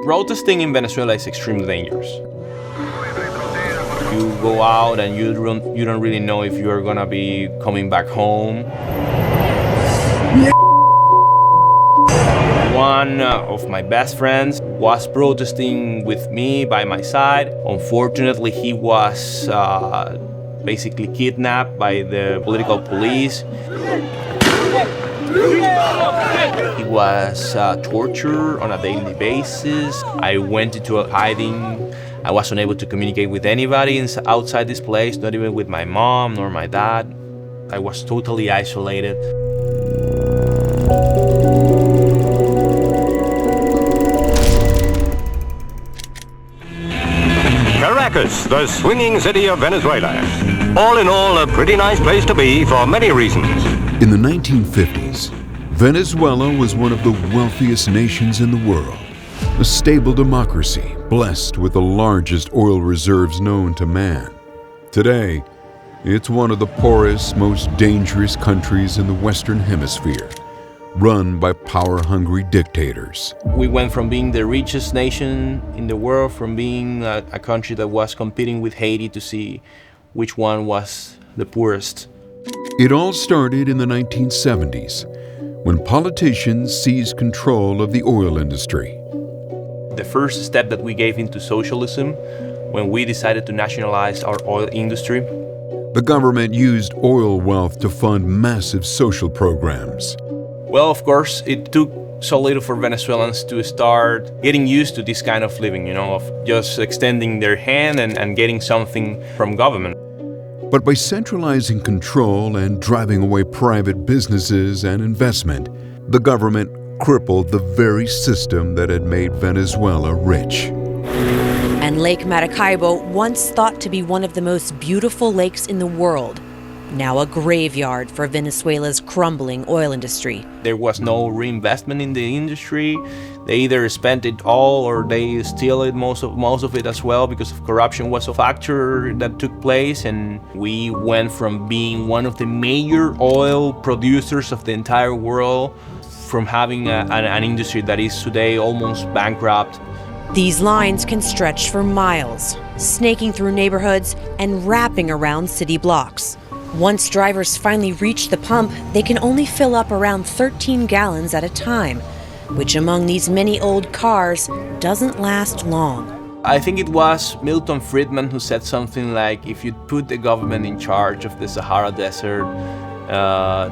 Protesting in Venezuela is extremely dangerous. You go out and you don't really know if you're gonna be coming back home. One of my best friends was protesting with me by my side. Unfortunately, he was basically kidnapped by the political police. He was tortured on a daily basis. I went into a hiding. I was unable to communicate with anybody outside this place, not even with my mom nor my dad. I was totally isolated. Caracas, the swinging city of Venezuela. All in all, a pretty nice place to be for many reasons. In the 1950s, Venezuela was one of the wealthiest nations in the world. A stable democracy, blessed with the largest oil reserves known to man. Today, it's one of the poorest, most dangerous countries in the Western Hemisphere, run by power-hungry dictators. We went from being the richest nation in the world, from being a country that was competing with Haiti to see which one was the poorest. It all started in the 1970s, when politicians seized control of the oil industry. The first step that we gave into socialism, when we decided to nationalize our oil industry. The government used oil wealth to fund massive social programs. Well, of course, it took so little for Venezuelans to start getting used to this kind of living, of just extending their hand and getting something from government. But by centralizing control and driving away private businesses and investment, the government crippled the very system that had made Venezuela rich. And Lake Maracaibo, once thought to be one of the most beautiful lakes in the world, now a graveyard for Venezuela's crumbling oil industry. There was no reinvestment in the industry. They either spent it all or they steal it, most of it as well, because of corruption was a factor that took place. And we went from being one of the major oil producers of the entire world, from having an industry that is today almost bankrupt. These lines can stretch for miles, snaking through neighborhoods and wrapping around city blocks. Once drivers finally reach the pump, they can only fill up around 13 gallons at a time, which among these many old cars doesn't last long. I think it was Milton Friedman who said something like, if you put the government in charge of the Sahara Desert,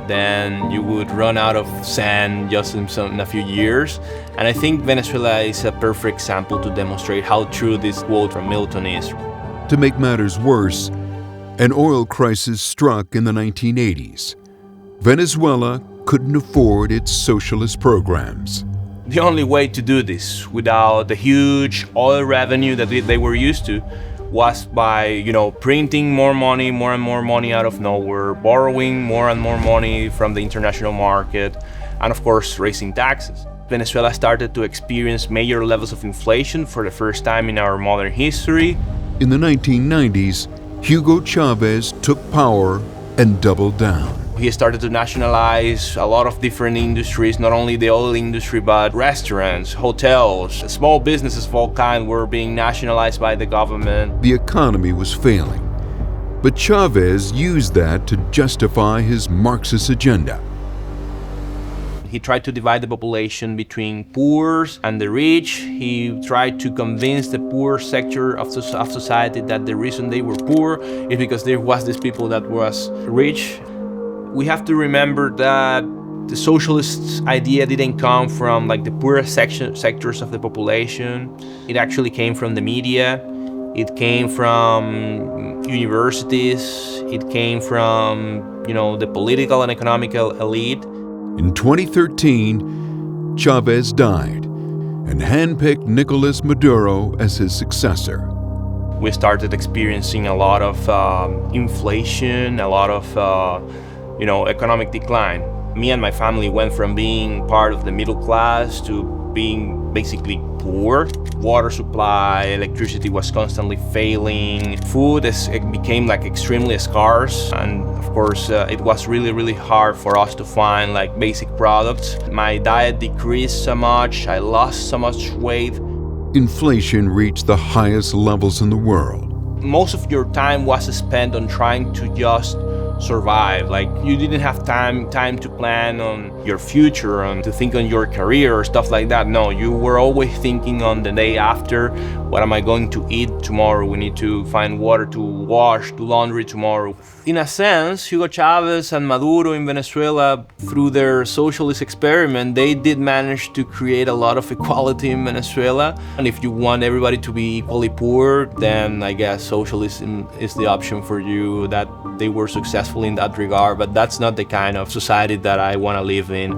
then you would run out of sand just in a few years. And I think Venezuela is a perfect example to demonstrate how true this quote from Milton is. To make matters worse, an oil crisis struck in the 1980s. Venezuela couldn't afford its socialist programs. The only way to do this without the huge oil revenue that they were used to was by, printing more and more money out of nowhere, borrowing more and more money from the international market, and of course, raising taxes. Venezuela started to experience major levels of inflation for the first time in our modern history. In the 1990s, Hugo Chavez took power and doubled down. He started to nationalize a lot of different industries, not only the oil industry, but restaurants, hotels, small businesses of all kinds were being nationalized by the government. The economy was failing, but Chavez used that to justify his Marxist agenda. He tried to divide the population between poor and the rich. He tried to convince the poor sector of society that the reason they were poor is because there was these people that was rich. We have to remember that the socialist idea didn't come from the poorest sectors of the population. It actually came from the media. It came from universities. It came from, the political and economical elite. In 2013, Chavez died and handpicked Nicolas Maduro as his successor. We started experiencing a lot of inflation, a lot of economic decline. Me and my family went from being part of the middle class to being basically poor. Water supply, electricity was constantly failing. Food it became extremely scarce, and of course it was really hard for us to find basic products. My diet decreased so much, I lost so much weight. Inflation reached the highest levels in the world. Most of your time was spent on trying to just survive. Like, you didn't have time to plan on your future, and to think on your career or stuff like that. No, you were always thinking on the day after, what am I going to eat tomorrow? We need to find water to wash, do laundry tomorrow. In a sense, Hugo Chavez and Maduro in Venezuela, through their socialist experiment, they did manage to create a lot of equality in Venezuela. And if you want everybody to be equally poor, then I guess socialism is the option for you. That they were successful in that regard, but that's not the kind of society that I want to live in.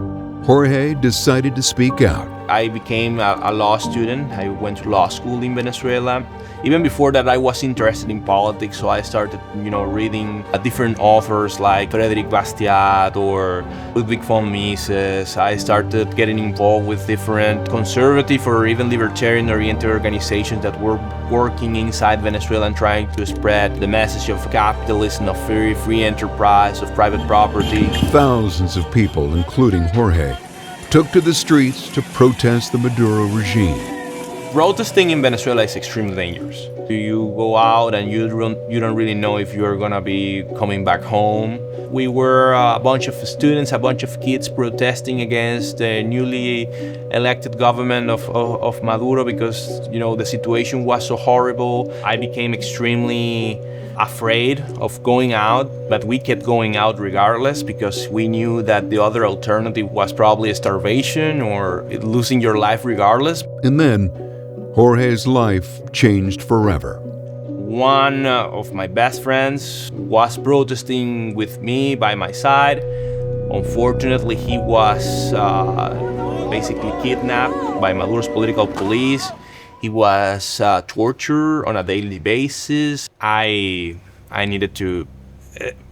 Jorge decided to speak out. I became a law student. I went to law school in Venezuela. Even before that, I was interested in politics, so I started, reading different authors like Frédéric Bastiat or Ludwig von Mises. I started getting involved with different conservative or even libertarian-oriented organizations that were working inside Venezuela and trying to spread the message of capitalism, of free enterprise, of private property. Thousands of people, including Jorge, took to the streets to protest the Maduro regime. Protesting in Venezuela is extremely dangerous. You go out and you don't really know if you're gonna be coming back home. We were a bunch of students, a bunch of kids protesting against the newly elected government of Maduro because, the situation was so horrible. I became extremely afraid of going out, but we kept going out regardless because we knew that the other alternative was probably starvation or losing your life regardless. And then, Jorge's life changed forever. One of my best friends was protesting with me by my side. Unfortunately, he was basically kidnapped by Maduro's political police. He was tortured on a daily basis. I needed to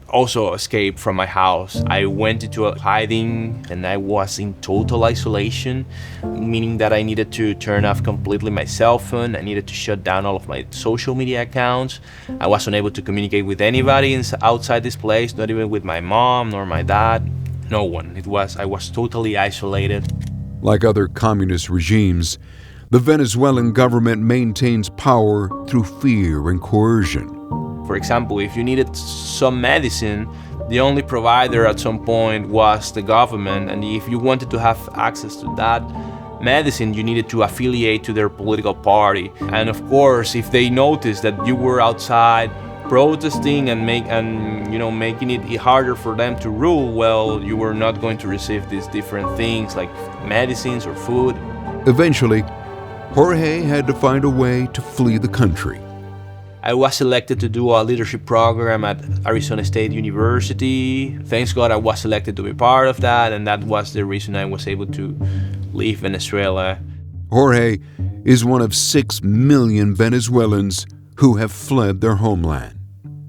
also escape from my house. I went into a hiding and I was in total isolation, meaning that I needed to turn off completely my cell phone. I needed to shut down all of my social media accounts. I was unable to communicate with anybody outside this place, not even with my mom nor my dad. No one. I was totally isolated. Like other communist regimes, the Venezuelan government maintains power through fear and coercion. For example, if you needed some medicine, the only provider at some point was the government, and if you wanted to have access to that medicine, you needed to affiliate to their political party. And of course, if they noticed that you were outside protesting and making it harder for them to rule, well, you were not going to receive these different things like medicines or food. Eventually, Jorge had to find a way to flee the country. I was selected to do a leadership program at Arizona State University. Thanks God I was selected to be part of that, and that was the reason I was able to leave Venezuela. Jorge is one of 6 million Venezuelans who have fled their homeland.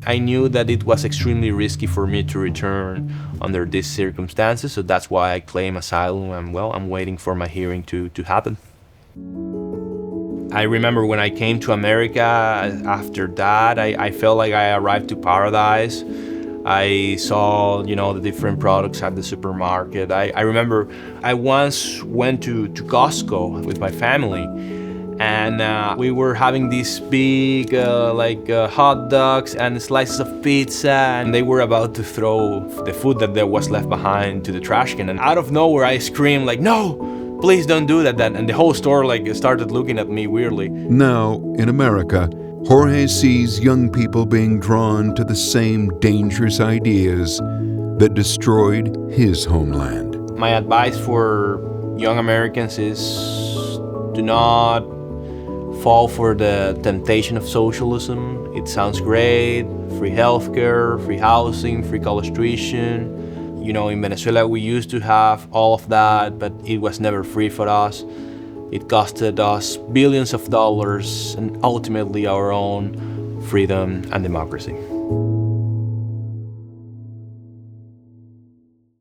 I knew that it was extremely risky for me to return under these circumstances, so that's why I claimed asylum, and I'm waiting for my hearing to happen. I remember when I came to America, after that, I felt like I arrived to paradise. I saw, the different products at the supermarket. I remember I once went to Costco with my family, and we were having these big hot dogs and slices of pizza, and they were about to throw the food that was left behind to the trash can. And out of nowhere, I screamed like, "No! Please don't do that." And the whole store started looking at me weirdly. Now, in America, Jorge sees young people being drawn to the same dangerous ideas that destroyed his homeland. My advice for young Americans is do not fall for the temptation of socialism. It sounds great: free healthcare, free housing, free college tuition. In Venezuela, we used to have all of that, but it was never free for us. It costed us billions of dollars and ultimately our own freedom and democracy.